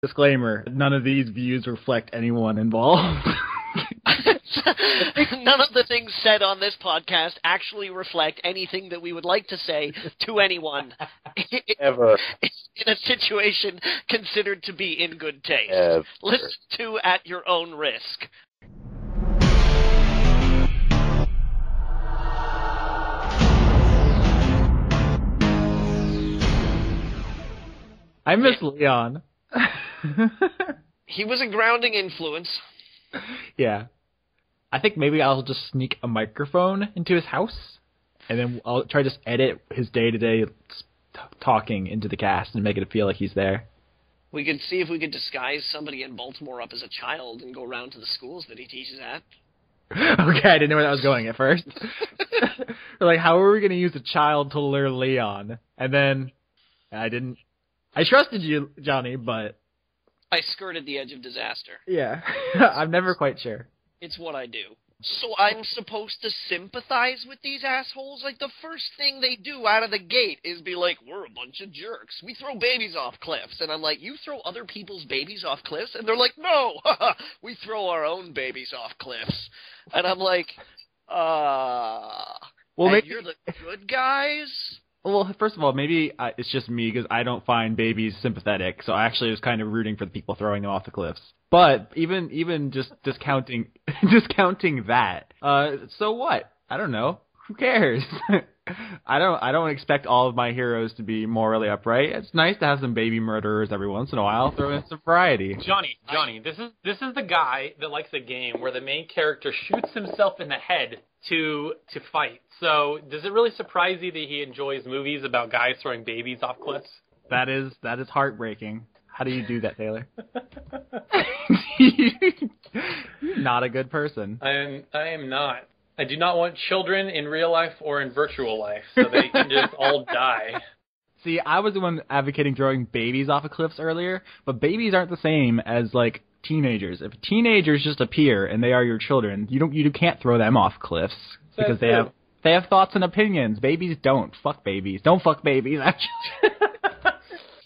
Disclaimer, none of these views reflect anyone involved. None of the things said on this podcast actually reflect anything that we would like to say to anyone Ever. in a situation considered to be in good taste. Ever. Listen to at your own risk. I miss Leon. He was a grounding influence. Yeah. I think maybe I'll just sneak a microphone into his house, and then I'll try to just edit his day-to-day talking into the cast and make it feel like he's there. We could see if we could disguise somebody in Baltimore up as a child and go around to the schools that he teaches at. Okay, I didn't know where that was going at first. Like, how are we going to use a child to lure Leon? And then I trusted you, Johnny, but... I skirted the edge of disaster. Yeah, I'm never quite sure. It's what I do. So I'm supposed to sympathize with these assholes? Like, the first thing they do out of the gate is be like, we're a bunch of jerks. We throw babies off cliffs. And I'm like, you throw other people's babies off cliffs? And they're like, no, we throw our own babies off cliffs. And I'm like, well, maybe you're the good guys? Well, first of all, maybe it's just me because I don't find babies sympathetic, so I actually was kind of rooting for the people throwing them off the cliffs. But even just discounting that, so what? I don't know. Who cares? I don't expect all of my heroes to be morally upright. It's nice to have some baby murderers every once in a while. Throw in some variety. Johnny, this is the guy that likes a game where the main character shoots himself in the head to fight. So does it really surprise you that he enjoys movies about guys throwing babies off cliffs? That is heartbreaking. How do you do that, Taylor? You're not a good person. I am not. I do not want children in real life or in virtual life, so they can just all die. See, I was the one advocating throwing babies off of cliffs earlier, but babies aren't the same as, like, teenagers. If teenagers just appear and they are your children, you can't throw them off cliffs because they have thoughts and opinions. Babies don't. Fuck babies. Don't fuck babies, actually.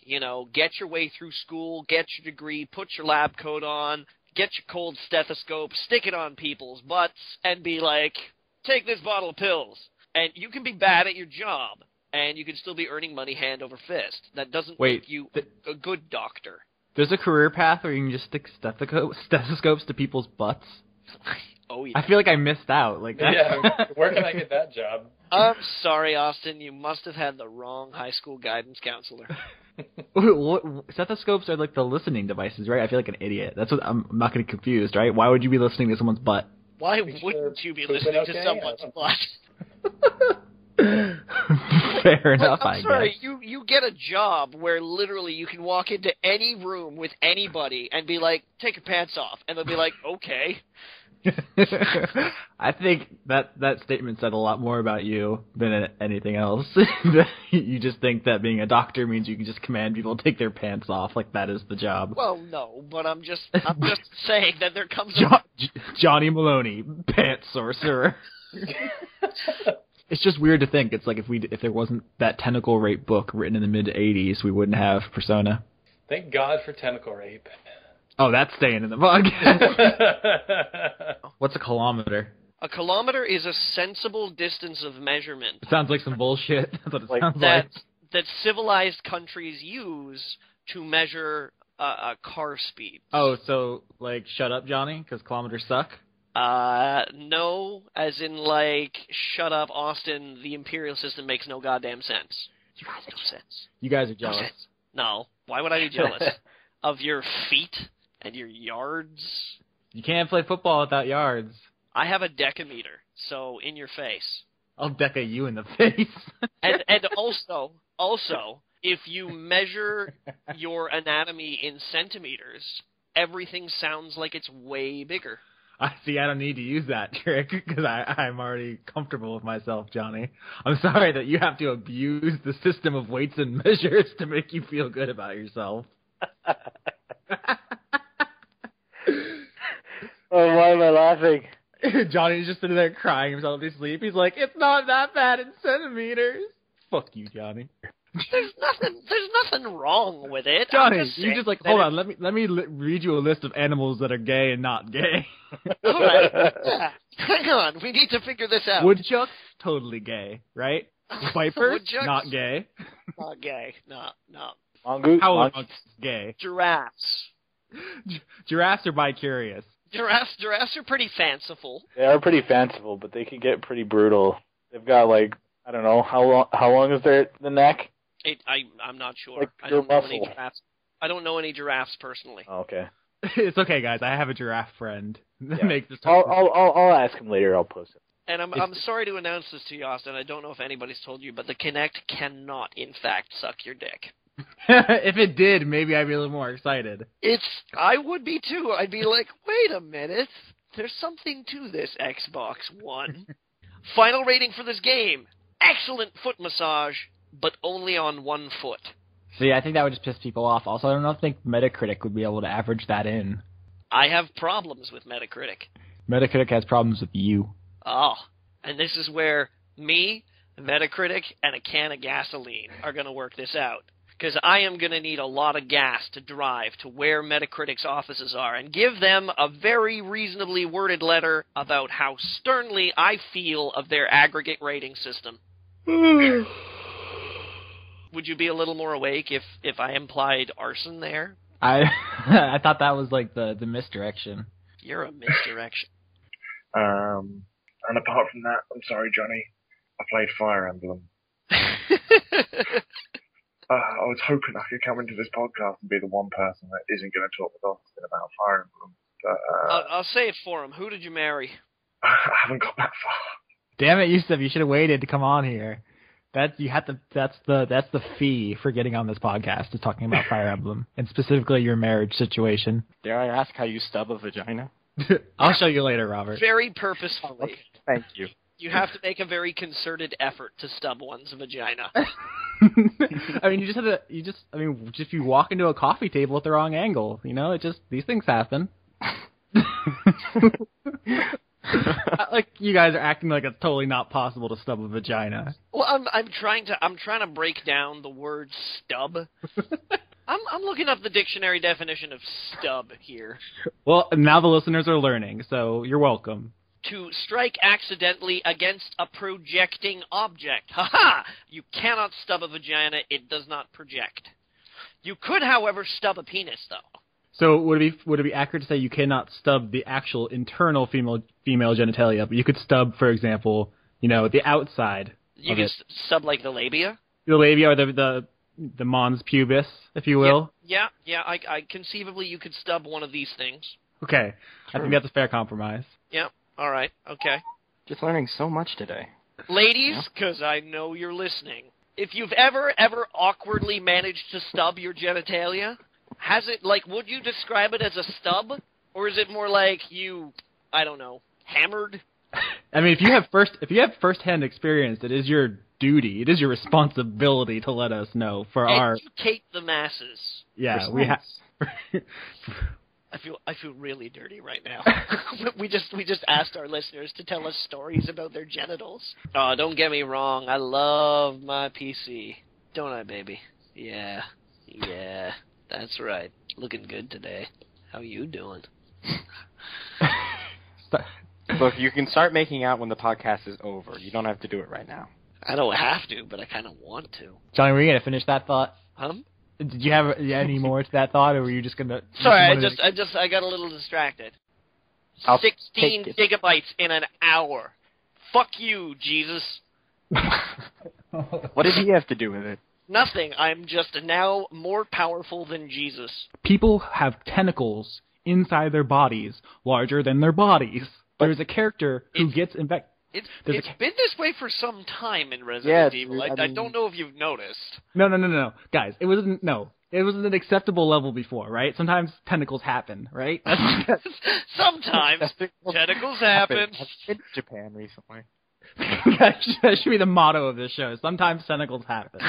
You know, get your way through school, get your degree, put your lab coat on, get your cold stethoscope, stick it on people's butts, and be like, take this bottle of pills. And you can be bad at your job, and you can still be earning money hand over fist. That doesn't make you a good doctor. There's a career path where you can just stick stethoscopes to people's butts. Oh, yeah. I feel like I missed out. Like, yeah, where can I get that job? I'm sorry, Austin. You must have had the wrong high school guidance counselor. Stethoscopes are like the listening devices, right? I feel like an idiot. That's what I'm not getting confused, right? Why would you be listening to someone's butt? Why wouldn't you be listening to someone's butt? Fair enough, I'm sorry, I guess. you get a job where literally you can walk into any room with anybody and be like, take your pants off. And they'll be like, okay. I think that statement said a lot more about you than anything else. You just think that being a doctor means you can just command people to take their pants off, like that is the job. Well, no, but I'm just saying that there comes Johnny Maloney, pants sorcerer. It's just weird to think. It's like if there wasn't that tentacle rape book written in the mid-'80s, we wouldn't have Persona. Thank God for tentacle rape. Oh, that's staying in the book. What's a kilometer? A kilometer is a sensible distance of measurement. Sounds like some bullshit. That's what it sounds like. That civilized countries use to measure a car speed. Oh, so, like, shut up, Johnny, because kilometers suck? No, as in, like, shut up, Austin, the imperial system makes no goddamn sense. You guys are no sense. You guys are jealous. No sense. No. Why would I be jealous? Of your feet and your yards? You can't play football without yards. I have a decameter, so in your face. I'll deca you in the face. and also, if you measure your anatomy in centimeters, everything sounds like it's way bigger. I don't need to use that trick because I'm already comfortable with myself, Johnny. I'm sorry that you have to abuse the system of weights and measures to make you feel good about yourself. Oh, why am I laughing? Johnny's just sitting there crying himself to sleep. He's like, it's not that bad in centimeters. Fuck you, Johnny. There's nothing wrong with it. Johnny, I'm just you saying just like, that hold on, let me read you a list of animals that are gay and not gay. All right. Yeah. Hang on. We need to figure this out. Woodchucks, totally gay, right? Vipers, Woodchucks? not gay. Not gay. No. Mongoose? Howler monkeys, gay. Giraffes. Giraffes are bi-curious. Giraffes are pretty fanciful. They are pretty fanciful, but they can get pretty brutal. They've got like, I don't know, how long is the neck? I'm not sure. Like I pure don't know any muscle. giraffes. I don't know any giraffes personally. Oh, okay. It's okay, guys. I have a giraffe friend that Yeah. makes this. I'll ask him later. I'll post it. And I'm sorry to announce this to you, Austin. I don't know if anybody's told you, but the Kinect cannot, in fact, suck your dick. If it did, maybe I'd be a little more excited. I would be too. I'd be like, wait a minute. There's something to this Xbox One. Final rating for this game. Excellent foot massage, but only on one foot. See, I think that would just piss people off. Also, I don't think Metacritic would be able to average that in. I have problems with Metacritic. Metacritic has problems with you. Oh, and this is where me, Metacritic, and a can of gasoline are going to work this out. Because I am going to need a lot of gas to drive to where Metacritic's offices are and give them a very reasonably worded letter about how sternly I feel of their aggregate rating system. Would you be a little more awake if I implied arson there? I thought that was like the misdirection. You're a misdirection. And apart from that, I'm sorry, Johnny. I played Fire Emblem. I was hoping I could come into this podcast and be the one person that isn't going to talk with Austin about Fire Emblem. But I'll say it for him. Who did you marry? I haven't got that far. Damn it, Yusuf! You should have waited to come on here. That's the fee for getting on this podcast, is talking about Fire Emblem and specifically your marriage situation. Dare I ask how you stub a vagina? I'll show you later, Robert. Very purposefully. Okay, thank you. You have to make a very concerted effort to stub one's vagina. I mean, if you walk into a coffee table at the wrong angle, these things happen. Like, you guys are acting like it's totally not possible to stub a vagina. Well, I'm trying to break down the word stub. I'm looking up the dictionary definition of stub here. Well, now the listeners are learning, so you're welcome. To strike accidentally against a projecting object. Ha-ha! You cannot stub a vagina. It does not project. You could, however, stub a penis, though. So would it be accurate to say you cannot stub the actual internal female genitalia, but you could stub, for example, the outside? You can stub like the labia? The labia or the mons pubis, if you will? Yeah. I conceivably you could stub one of these things. Okay. Sure. I think that's a fair compromise. Yeah. All right. Okay. Just learning so much today. Ladies, because I know you're listening, if you've ever awkwardly managed to stub your genitalia, would you describe it as a stub? Or is it more like you, I don't know, hammered? I mean, if you have first-hand experience, it is your duty, it is your responsibility to let us know Educate the masses. Yeah, we have. I feel really dirty right now. we just asked our listeners to tell us stories about their genitals. Oh, don't get me wrong. I love my PC. Don't I, baby? Yeah. That's right. Looking good today. How you doing? Look, you can start making out when the podcast is over. You don't have to do it right now. I don't have to, but I kind of want to. Johnny, were you going to finish that thought? Did you have any more to that thought, or were you just going to... Sorry, I got a little distracted. 16 gigabytes in an hour. Fuck you, Jesus. What did he have to do with it? Nothing. I'm just now more powerful than Jesus. People have tentacles inside their bodies, larger than their bodies. There's a character who gets infected. It's been this way for some time in Resident Evil. I don't know if you've noticed. No. Guys, it wasn't an acceptable level before, right? Sometimes tentacles happen, right? Sometimes tentacles happen. I've been to Japan recently. That should be the motto of this show. Sometimes tentacles happen.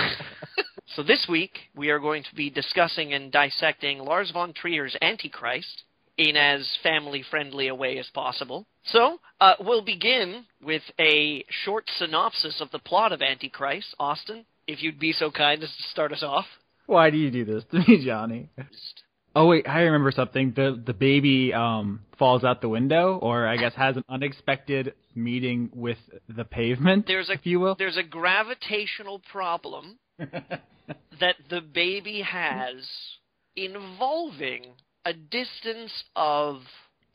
So this week, we are going to be discussing and dissecting Lars von Trier's Antichrist in as family-friendly a way as possible. So, we'll begin with a short synopsis of the plot of Antichrist. Austin, if you'd be so kind as to start us off. Why do you do this to me, Johnny? Oh wait, I remember something. The baby falls out the window, or I guess has an unexpected meeting with the pavement, if you will. There's a gravitational problem that the baby has involving a distance of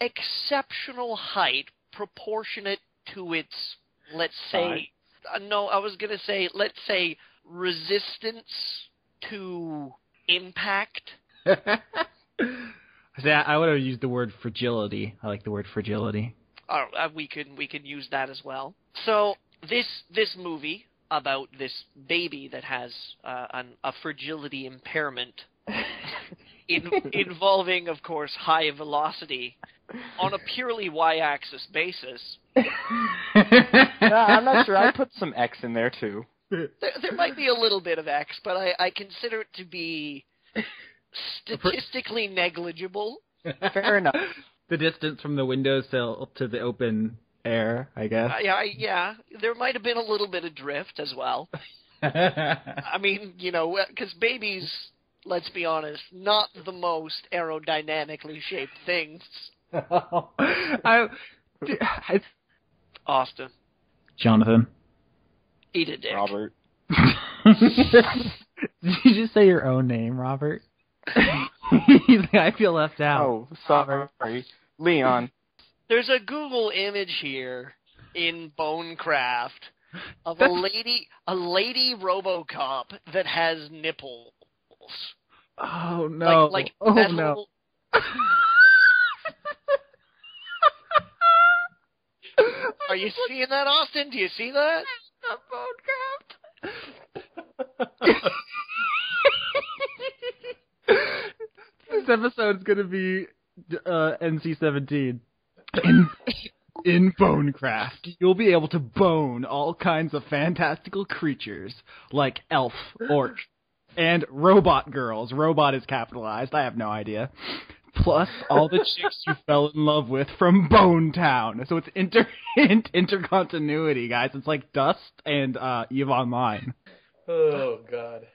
exceptional height proportionate to its, let's say, let's say resistance to impact. I would have used the word fragility. I like the word fragility. We could use that as well. So this movie about this baby that has a fragility impairment involving, of course, high velocity on a purely y-axis basis. I'm not sure. I put some X in there too. There might be a little bit of X, but I consider it to be statistically negligible. Fair enough. The distance from the windowsill to the open air, I guess. Yeah. There might have been a little bit of drift as well. I mean, because babies, let's be honest, not the most aerodynamically shaped things. Austin. Jonathan. Eat a dick. Robert. Did you just say your own name, Robert? I feel left out. Oh, sorry. Leon. There's a Google image here in Bonecraft of a lady RoboCop that has nipples. Oh no! No! Are you seeing that, Austin? Do you see that? This episode's gonna be NC-17. In Bonecraft, you'll be able to bone all kinds of fantastical creatures like elf, orc, and robot girls. Robot is capitalized. I have no idea. Plus all the chicks you fell in love with from Bone Town. So it's intercontinuity, guys. It's like Dust and EVE Online. Oh, God.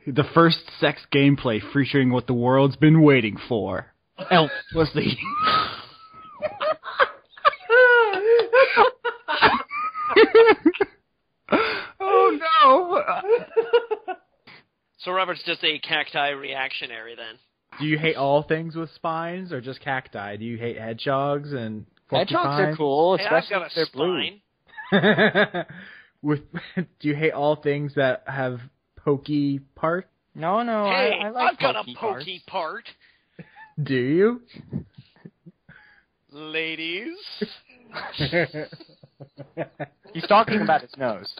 The first sex gameplay featuring what the world's been waiting for. Elf pussy. Oh, no. So Robert's just a cacti reactionary, then. Do you hate all things with spines, or just cacti? Do you hate hedgehogs and porcupines? Hedgehogs are cool, Hey, especially I've got if they're spine. blue. Do you hate all things that have pokey parts? No, Hey, I like I've got a pokey pokey part. Do you? Ladies. He's talking about his nose.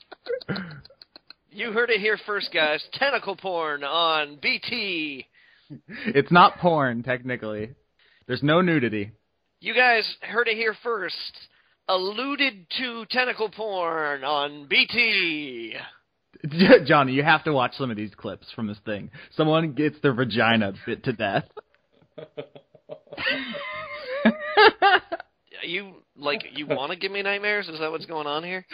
You heard it here first, guys. Tentacle porn on BT. It's not porn, technically. There's no nudity. You guys heard it here first. Alluded to tentacle porn on BT. Johnny, you have to watch some of these clips from this thing. Someone gets their vagina bit to death. You want to give me nightmares? Is that what's going on here?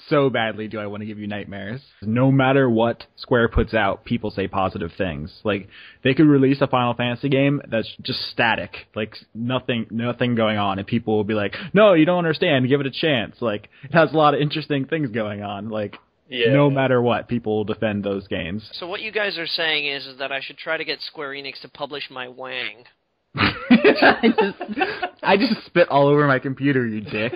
So badly do I want to give you nightmares. No matter what Square puts out, people say positive things. Like, they could release a Final Fantasy game that's just static, like nothing going on, and people will be like, no, you don't understand, give it a chance. Like, it has a lot of interesting things going on. Like, no matter what, people will defend those games. So what you guys are saying is that I should try to get Square Enix to publish my Wang. I just spit all over my computer, you dick.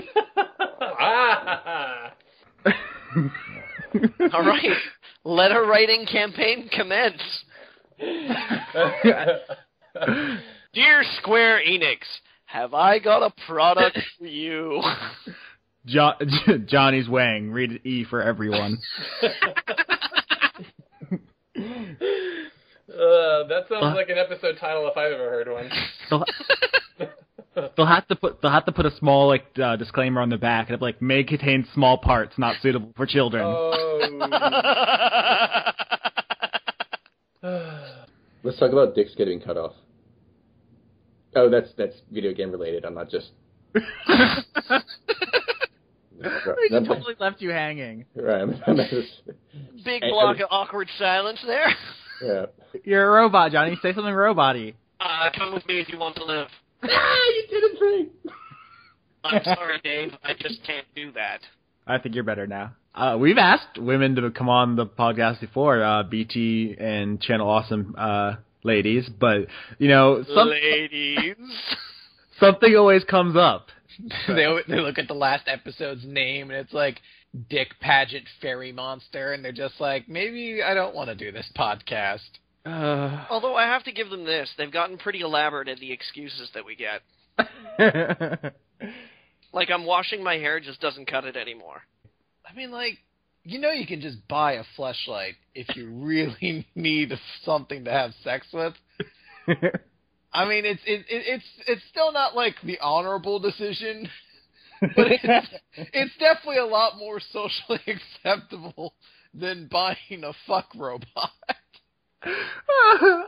All right, letter writing campaign commence. Dear Square Enix, have I got a product for you? Johnny's Wang, rated E for everyone. That sounds like an episode title if I've ever heard one. They'll have to put a small disclaimer on the back, and like may contain small parts not suitable for children. Oh. Let's talk about dicks getting cut off. Oh, that's video game related. I'm not just. We totally left you hanging. Right. Big block of awkward silence there. Yeah. You're a robot, Johnny. Say something robot-y. Come with me if you want to live. You didn't think. I'm sorry, Dave. I just can't do that. I think you're better now. We've asked women to come on the podcast before, BT and Channel Awesome ladies, but, ladies. Something always comes up. They look at the last episode's name, and it's like Dick Pageant Fairy Monster, and they're just like, maybe I don't want to do this podcast. Although I have to give them this. They've gotten pretty elaborate at the excuses that we get. Like, I'm washing my hair just doesn't cut it anymore. I mean, like, you can just buy a fleshlight if you really need something to have sex with. I mean, it's still not like the honorable decision, but it's definitely a lot more socially acceptable than buying a fuck robot.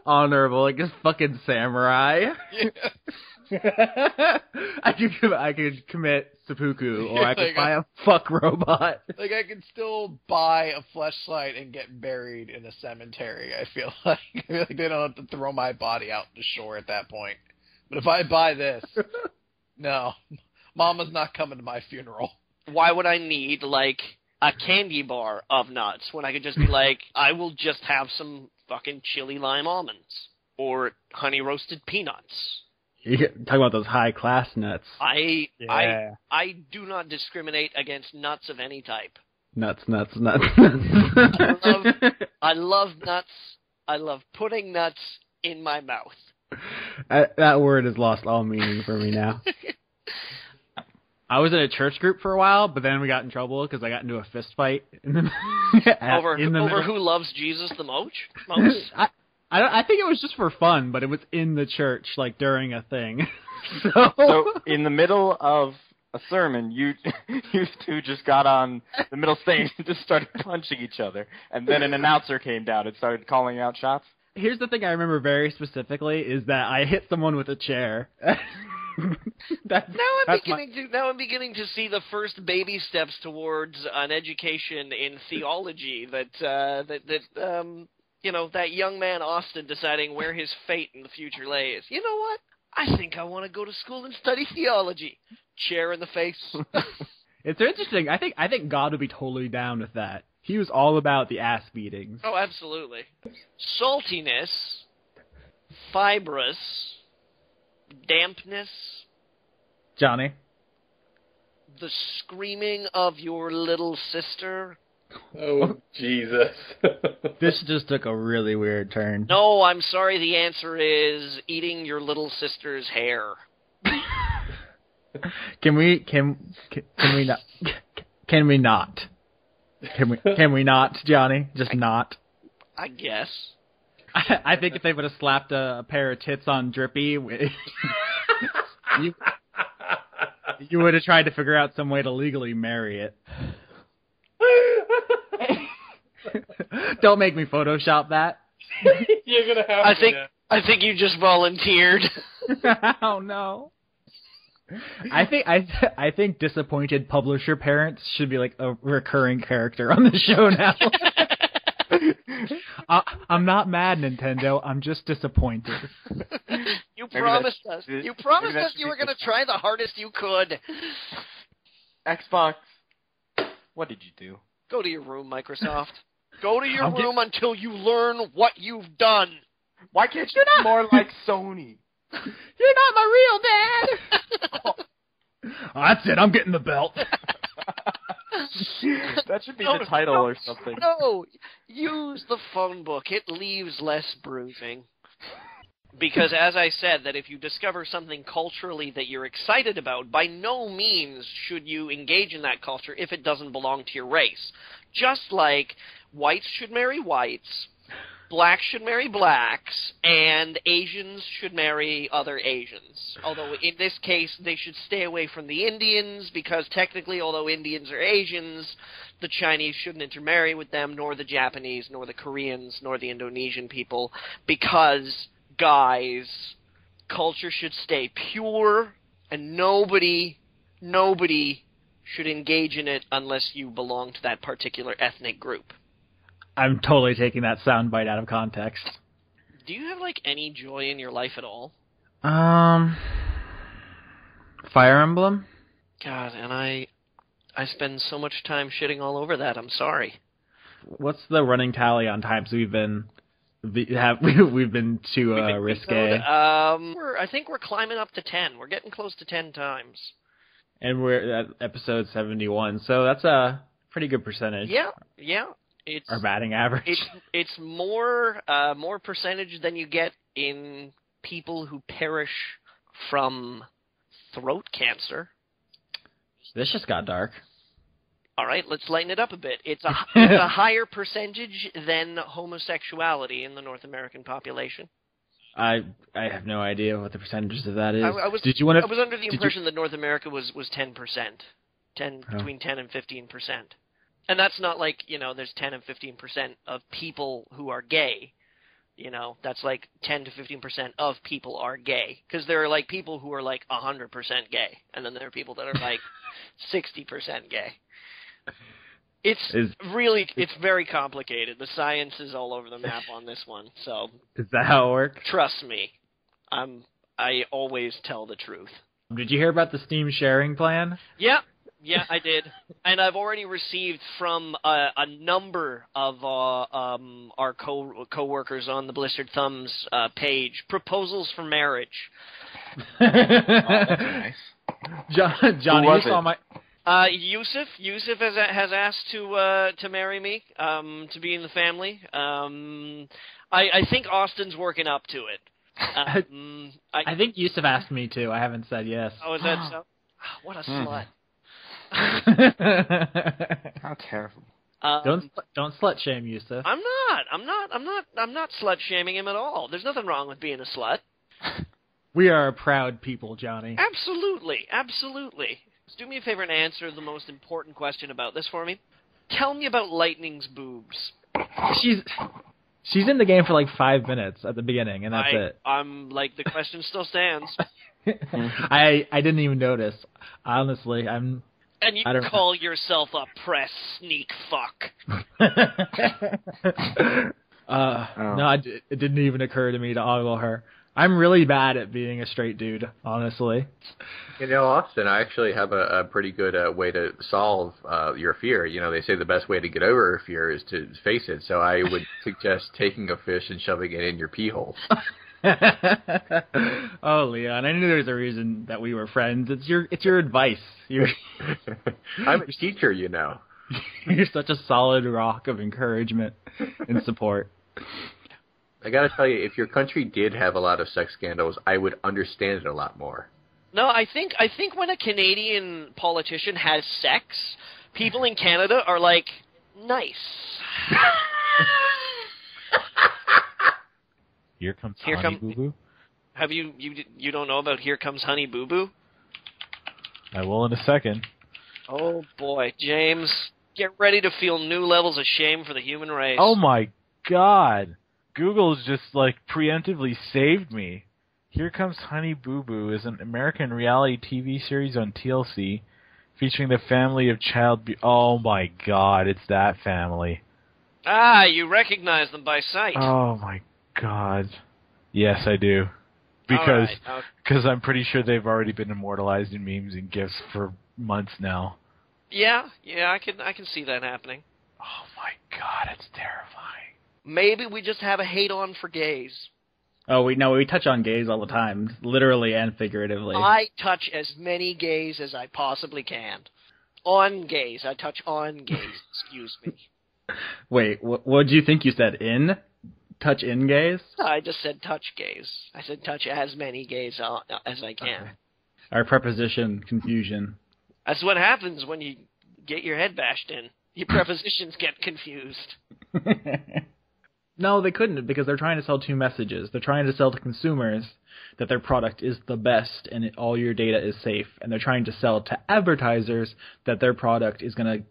Honorable, like a fucking samurai. Yeah. I could commit seppuku, or I could buy a fuck robot. Like, I could still buy a fleshlight and get buried in a cemetery, I feel like. I feel like they don't have to throw my body out to shore at that point. But if I buy this, no. Mama's not coming to my funeral. Why would I need, like, a candy bar of nuts when I could just be like, I will just have some fucking chili lime almonds or honey roasted peanuts? You're talking about those high class nuts. I do not discriminate against nuts of any type. Nuts. I love nuts. I love putting nuts in my mouth. That word has lost all meaning for me now. I was in a church group for a while, but then we got in trouble because I got into a fist fight over who loves Jesus the most. I think it was just for fun, but it was in the church, like during a thing. So in the middle of a sermon, you two just got on the middle stage and just started punching each other, and then an announcer came down and started calling out shots. Here's the thing I remember very specifically is that I hit someone with a chair. Now I'm beginning to see the first baby steps towards an education in theology that young man Austin deciding where his fate in the future lays. You know what? I think I want to go to school and study theology. Chair in the face. It's interesting. I think God would be totally down with that. He was all about the ass beatings. Oh, absolutely. Saltiness, fibrous, dampness. Johnny? The screaming of your little sister. Oh, Jesus. This just took a really weird turn. No, I'm sorry. The answer is eating your little sister's hair. Can we not? Can we not? Can we not, Johnny? Just not. I guess. I think if they would have slapped a pair of tits on Drippy, you would have tried to figure out some way to legally marry it. Don't make me Photoshop that. You're gonna have to. I think you just volunteered. Oh no. I think disappointed publisher parents should be like a recurring character on the show now. I'm not mad, Nintendo. I'm just disappointed. You promised us. You promised us you were going to try the hardest you could. Xbox, what did you do? Go to your room, Microsoft. Go to your room until you learn what you've done. Why can't you be more like Sony? You're not my real dad. That's it. I'm getting the belt. That should be the title or something. No, use the phone book. It leaves less bruising. Because as I said, that if you discover something culturally that you're excited about, by no means should you engage in that culture if it doesn't belong to your race. Just like whites should marry whites, blacks should marry blacks, and Asians should marry other Asians. Although in this case, they should stay away from the Indians, because technically, although Indians are Asians, the Chinese shouldn't intermarry with them, nor the Japanese, nor the Koreans, nor the Indonesian people, because, guys, culture should stay pure, and nobody should engage in it unless you belong to that particular ethnic group. I'm totally taking that soundbite out of context. Do you have, like, any joy in your life at all? Fire Emblem? God, and I spend so much time shitting all over that. I'm sorry. What's the running tally on times we've been too risque? I think we're climbing up to 10. We're getting close to 10 times. And we're at episode 71, so that's a pretty good percentage. Yeah. It's our batting average. It's more percentage than you get in people who perish from throat cancer. This just got dark. All right, let's lighten it up a bit. It's a higher percentage than homosexuality in the North American population. I have no idea what the percentages of that is. I was under the impression that North America was 10%, between 10 and 15%. And that's not like, there's 10 and 15% of people who are gay. That's like 10 to 15% of people are gay. Because there are, like, people who are, like, 100% gay. And then there are people that are, like, 60% gay. It's very complicated. The science is all over the map on this one. So is that how it works? Trust me. I always tell the truth. Did you hear about the Steam sharing plan? Yeah, I did. And I've already received from a number of our co-workers on the Blistered Thumbs page proposals for marriage. Oh, that's nice. Johnny, you saw my... Yusuf has asked to marry me, to be in the family. I think Austin's working up to it. I think Yusuf asked me too. I haven't said yes. Oh, is that so? What a slut. How terrible. Don't slut shame Yusuf. I'm not slut shaming him at all. There's nothing wrong with being a slut. We are a proud people, Johnny. Absolutely. Just do me a favor and answer the most important question about this for me. Tell me about Lightning's boobs. She's in the game for like 5 minutes at the beginning, and that's it. I'm like, the question still stands. I didn't even notice. Honestly, And you call yourself a press sneak fuck. No, it didn't even occur to me to ogle her. I'm really bad at being a straight dude, honestly. Austin, I actually have a pretty good way to solve your fear. They say the best way to get over a fear is to face it. So I would suggest taking a fish and shoving it in your pee hole. Oh, Leon, I knew there was a reason that we were friends. It's your advice. I'm a teacher, You're such a solid rock of encouragement and support. I gotta tell you, if your country did have a lot of sex scandals, I would understand it a lot more. No, I think when a Canadian politician has sex, people in Canada are like, nice. Here comes Honey Boo Boo. Have you don't know about Here Comes Honey Boo Boo? I will in a second. Oh boy, James, get ready to feel new levels of shame for the human race. Oh my God. Google's just preemptively saved me. Here Comes Honey Boo Boo is an American reality TV series on TLC featuring the family of oh my God, it's that family. Ah, you recognize them by sight. Oh my God. Yes, I do. Because I'm pretty sure they've already been immortalized in memes and GIFs for months now. Yeah, I can see that happening. Oh my God, it's terrifying. Maybe we just have a hate-on for gays. Oh, we touch on gays all the time, literally and figuratively. I touch as many gays as I possibly can. On gays. I touch on gays. Excuse me. Wait, what did you think you said? In? Touch in gays? I just said touch gays. I said touch as many gays as I can. Okay. Our preposition confusion. That's what happens when you get your head bashed in. Your prepositions get confused. No, they couldn't, because they're trying to sell two messages. They're trying to sell to consumers that their product is the best and all your data is safe. And they're trying to sell to advertisers that their product is going to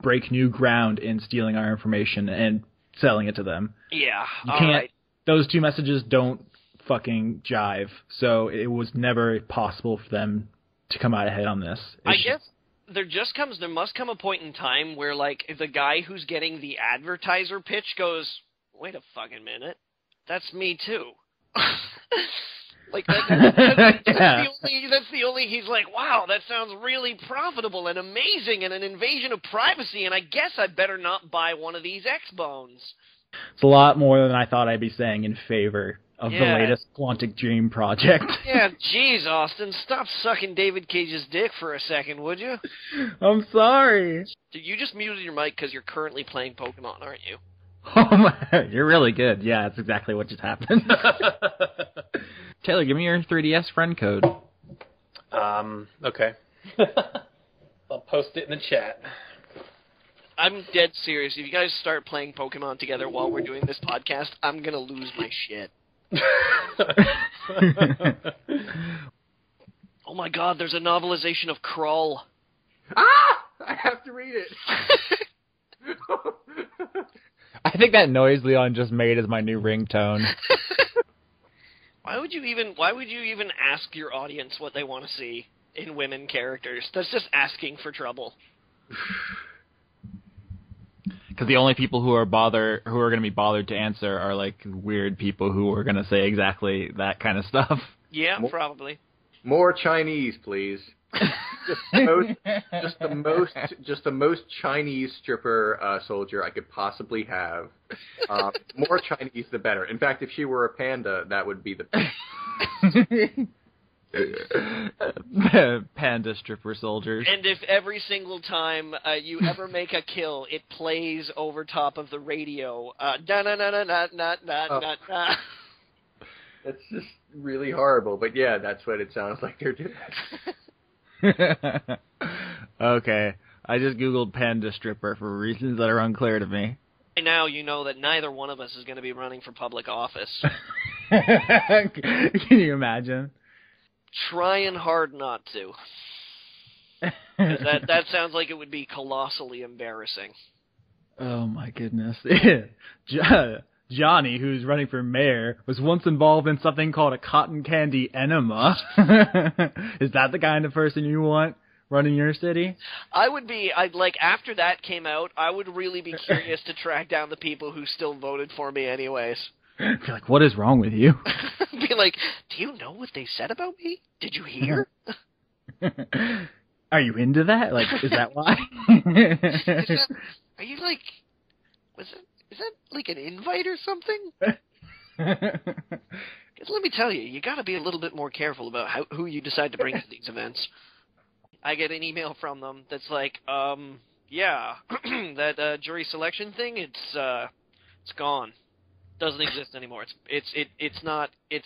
break new ground in stealing our information and selling it to them. Yeah, Right. Those two messages don't fucking jive. So it was never possible for them to come out ahead on this. there must come a point in time where, like, the guy who's getting the advertiser pitch goes, wait a fucking minute, that's me too. Like, that's the only, he's like, wow, that sounds really profitable and amazing and an invasion of privacy, and I guess I better not buy one of these X-Bones. It's a lot more than I thought I'd be saying in favor of the latest Quantic Dream project. Yeah, jeez, Austin, stop sucking David Cage's dick for a second, would you? I'm sorry. You just muted your mic because you're currently playing Pokemon, aren't you? Oh my, you're really good. Yeah, that's exactly what just happened. Taylor, give me your 3DS friend code. Okay. I'll post it in the chat. I'm dead serious. If you guys start playing Pokemon together while we're doing this podcast, I'm gonna lose my shit. Oh my god, there's a novelization of Krull. Ah! I have to read it. I think that noise Leon just made is my new ringtone. Why would you even ask your audience what they want to see in women characters? That's just asking for trouble. Because the only people who are going to be bothered to answer are like weird people who are going to say exactly that kind of stuff. Yeah, probably. More Chinese, please. just the most Chinese stripper soldier I could possibly have. More Chinese, the better. In fact, if she were a panda, that would be the best. Panda stripper soldiers. And if every single time you ever make a kill, it plays over top of the radio. Da na na na na na na na. That's just really horrible, but yeah, that's what it sounds like they're doing. Okay, I just googled panda stripper for reasons that are unclear to me. Now you know that neither one of us is going to be running for public office. Can you imagine? Trying hard not to. 'Cause that sounds like it would be colossally embarrassing. Oh my goodness. Johnny, who's running for mayor, was once involved in something called a cotton candy enema. Is that the kind of person you want running your city? After that came out, I would really be curious to track down the people who still voted for me anyways. Be like, what is wrong with you? Be like, do you know what they said about me? Did you hear? Are you into that? Like, is that why? Are you like, is that like an invite or something? Because let me tell you, you got to be a little bit more careful about who you decide to bring to these events. I get an email from them that's like, yeah, that jury selection thing, it's gone. Doesn't exist anymore. It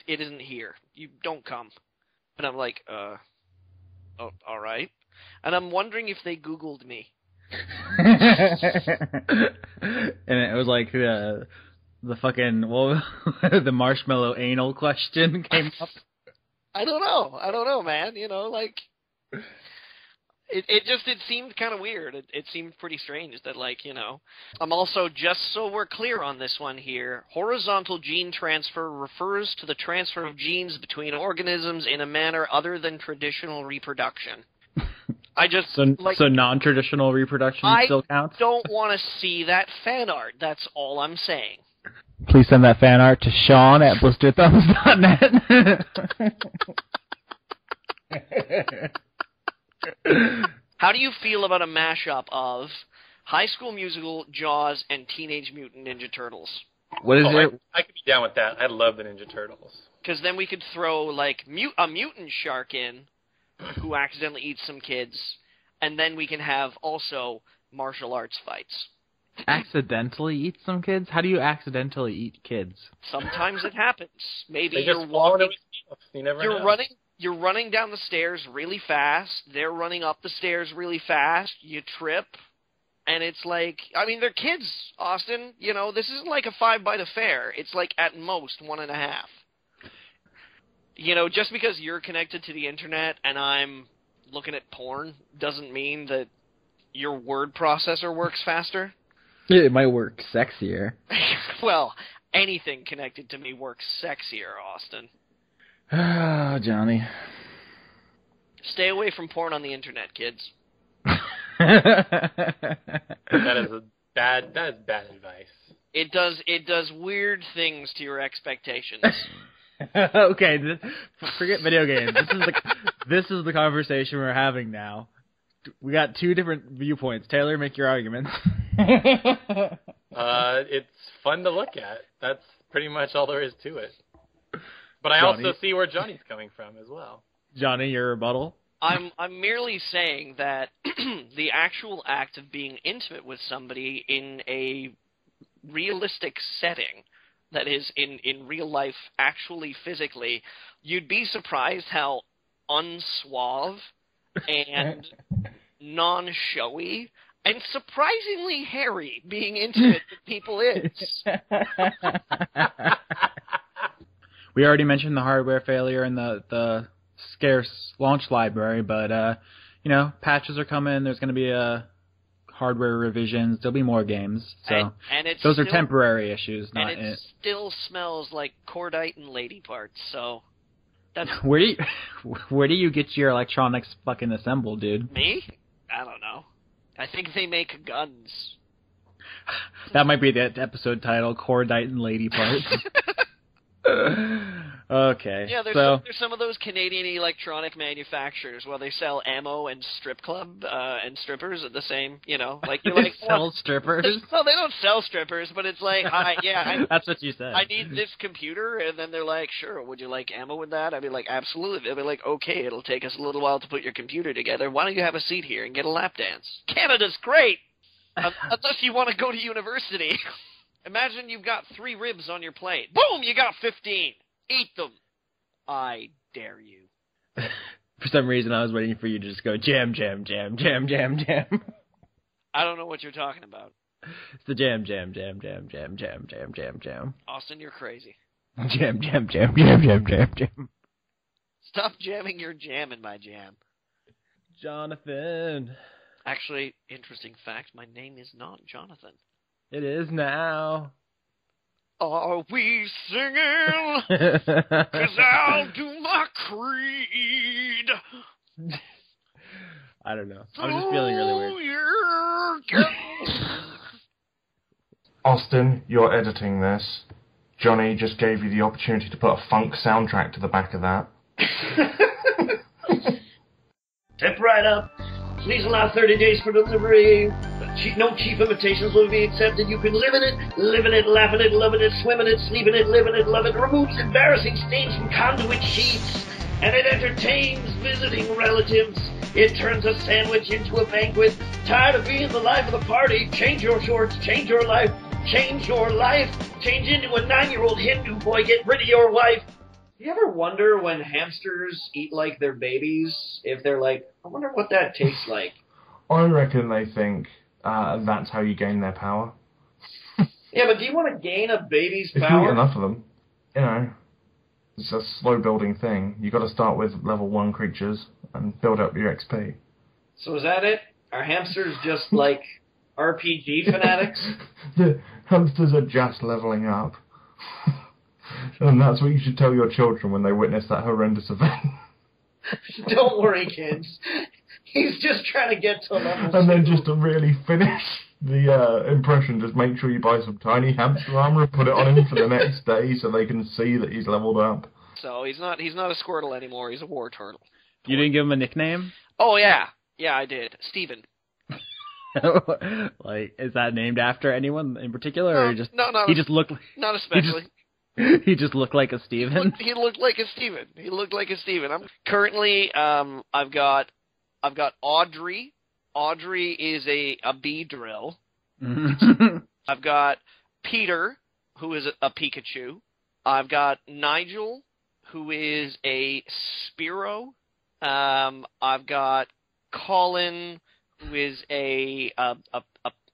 isn't here. You don't come. And I'm like, oh, all right. And I'm wondering if they Googled me. And it was like the fucking the marshmallow anal question came up. I don't know, man. You know, like it seemed kind of weird. It seemed pretty strange that, like, you know. I'm also, just so we're clear on this one here, horizontal gene transfer refers to the transfer of genes between organisms in a manner other than traditional reproduction. So non-traditional reproduction still counts? I don't want to see that fan art. That's all I'm saying. Please send that fan art to Sean at blisterthumbs.net. How do you feel about a mashup of High School Musical, Jaws, and Teenage Mutant Ninja Turtles? What is it? I could be down with that. I love the Ninja Turtles. Because then we could throw, like, a mutant shark in who accidentally eats some kids, and then we can have also martial arts fights. Accidentally eat some kids? How do you accidentally eat kids? Sometimes it happens. Maybe they you're just fall into walking. his mouth. You never know. You're running down the stairs really fast. They're running up the stairs really fast. You trip. And it's like, I mean, they're kids, Austin. You know, this isn't like a 5-bite affair. It's like at most 1.5. You know, just because you're connected to the internet and I'm looking at porn doesn't mean that your word processor works faster. It might work sexier. Well, anything connected to me works sexier, Austin. Ah, Johnny. Stay away from porn on the internet, kids. That is bad advice. It does weird things to your expectations. Okay, forget video games. This is the conversation we're having now. We got two different viewpoints. Taylor, make your arguments. It's fun to look at. That's pretty much all there is to it. But I Johnny. also see where Johnny's coming from as well. Johnny, your rebuttal? I'm merely saying that the actual act of being intimate with somebody in a realistic setting, that is, in real life, actually physically, you'd be surprised how unsuave and non-showy and surprisingly hairy being intimate with people is. We already mentioned the hardware failure and the scarce launch library, but patches are coming. There's going to be hardware revisions. There'll be more games. So and those are temporary issues. Not and it still smells like cordite and lady parts. So that's where do you get your electronics fucking assembled, dude? me. I don't know. I think they make guns. That might be the episode title: Cordite and Lady Parts. Okay. Yeah, there's some of those Canadian electronic manufacturers where they sell ammo and strip club and strippers at the same, like you're like sell strippers. No, they don't sell strippers, but it's like, that's what you said. I need this computer, and then they're like, sure, would you like ammo with that? I'd be like, absolutely. They'd be like, okay, it'll take us a little while to put your computer together. Why don't you have a seat here and get a lap dance? Canada's great, unless you want to go to university. Imagine you've got 3 ribs on your plate. Boom, you got 15. Eat them. I dare you. For some reason, I was waiting for you to just go jam, jam, jam, jam, jam, jam. I don't know what you're talking about. It's the jam, jam, jam, jam, jam, jam, jam, jam, jam. Austin, you're crazy. Jam, jam, jam, jam, jam, jam, jam. Stop jamming your jam in my jam. Jonathan. Actually, interesting fact, my name is not Jonathan. It is now. Are we singing? 'Cause I'll do my creed. I don't know. I'm just feeling really weird. Austin, you're editing this. Johnny just gave you the opportunity to put a funk soundtrack to the back of that. Step right up. Please allow 30 days for delivery. No cheap imitations will be accepted. You can live in it, laugh in it, love in it, swim in it, sleep in it, live in it, love it. Removes embarrassing stains from conduit sheets. And it entertains visiting relatives. It turns a sandwich into a banquet. Tired of being the life of the party? Change your shorts, change your life. Change your life. Change into a 9-year-old Hindu boy. Get rid of your wife. You ever wonder when hamsters eat like their babies? If they're like, I wonder what that tastes like. I reckon they think that's how you gain their power. Yeah, but do you want to gain a baby's If you power? eat enough of them, it's a slow building thing. You got to start with level 1 creatures and build up your XP. So is that it? Are hamsters just like RPG fanatics? The hamsters are just leveling up. And that's what you should tell your children when they witness that horrendous event. Don't worry, kids. He's just trying to get to level 2. And then just to really finish the impression, just make sure you buy some tiny hamster armor and put it on him for the next day so they can see that he's leveled up. So he's not a Squirtle anymore. He's a war turtle. You didn't give him a nickname? Oh, yeah. Yeah, I did. Steven. Is that named after anyone in particular? Or just, no, he just looked. Not especially. He just looked like a Steven. He looked like a Steven. I'm currently I've got Audrey. Audrey is a bee drill. I've got Peter, who is a Pikachu. I've got Nigel, who is a Spearow. I've got Colin, who is a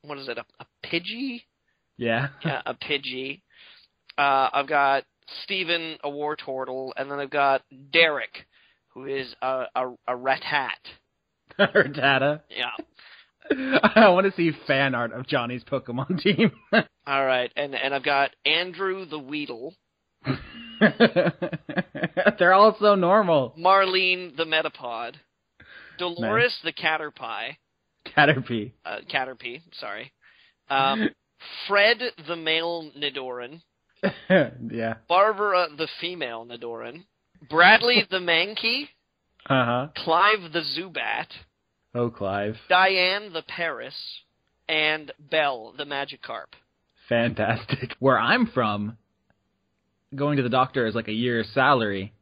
what is it? A Pidgey? Yeah. Yeah, a Pidgey. I've got Steven, a war turtle, and then I've got Derek, who is a Rattata. Rattata? Yeah. I want to see fan art of Johnny's Pokemon team. All right, and I've got Andrew the Weedle. They're all so normal. Marlene the Metapod. Dolores the Caterpie. Caterpie. Caterpie, sorry. Fred the male Nidoran. Yeah. Barbara the female Nidoran. Bradley the Mankey. Uh-huh. Clive the Zubat. Oh, Clive. Diane the Paris. And Belle the Magikarp. Fantastic. Where I'm from, going to the doctor is like a year's salary.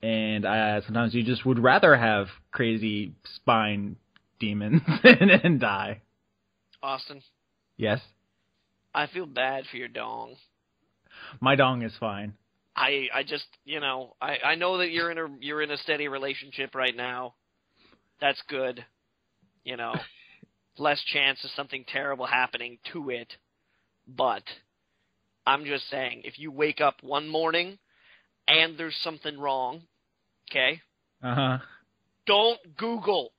And sometimes you just would rather have crazy spine demons and die. Austin. Yes? I feel bad for your dong. My dong is fine. I just, I know that you're in a steady relationship right now. That's good. Less chance of something terrible happening to it. But I'm just saying, if you wake up one morning and there's something wrong, okay? Uh-huh. Don't Google.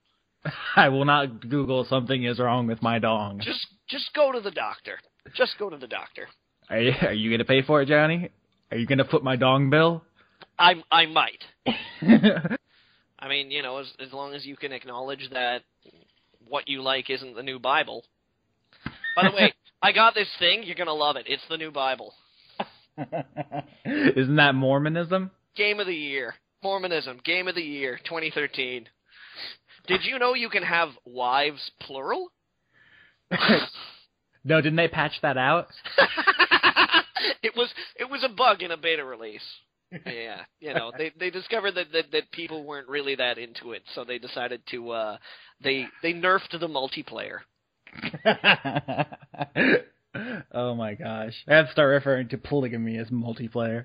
I will not Google something is wrong with my dong. Just go to the doctor. Just go to the doctor. Are you going to pay for it, Johnny? Are you going to foot my dong bill? I might. I mean, as long as you can acknowledge that what you like isn't the new Bible. By the way, I got this thing. You're going to love it. It's the new Bible. Isn't that Mormonism? Game of the Year. Mormonism. Game of the Year, 2013. Did you know you can have wives plural? No, didn't they patch that out? It was a bug in a beta release. Yeah, they discovered that people weren't really that into it, so they decided to they nerfed the multiplayer. Oh my gosh. I have to start referring to polygamy as multiplayer.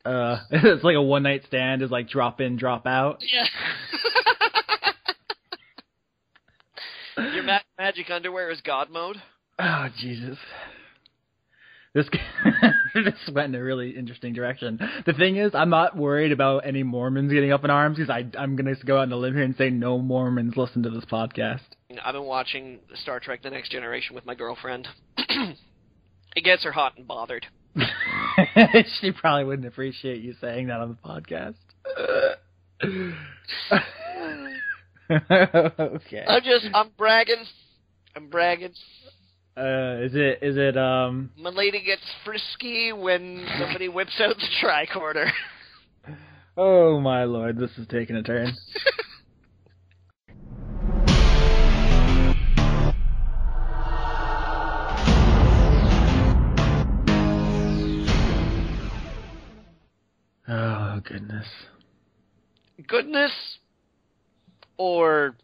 It's like a one night stand is like drop in, drop out. Yeah. Your magic underwear is God mode? Oh, Jesus. This went in a really interesting direction. The thing is, I'm not worried about any Mormons getting up in arms because I'm going to go out on a limb here and say no Mormons listen to this podcast. I've been watching Star Trek The Next Generation with my girlfriend. It gets her hot and bothered. She probably wouldn't appreciate you saying that on the podcast. Okay. I'm bragging. Is it My lady gets frisky when somebody whips out the tricorder. Oh my lord, this is taking a turn. Oh goodness. Goodness or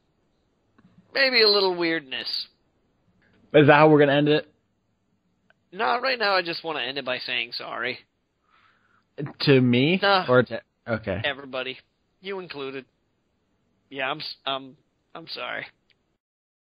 maybe a little weirdness. Is that how we're going to end it? No, right now I just want to end it by saying sorry. To me? No. Or to... Okay. Everybody. You included. Yeah, I'm sorry.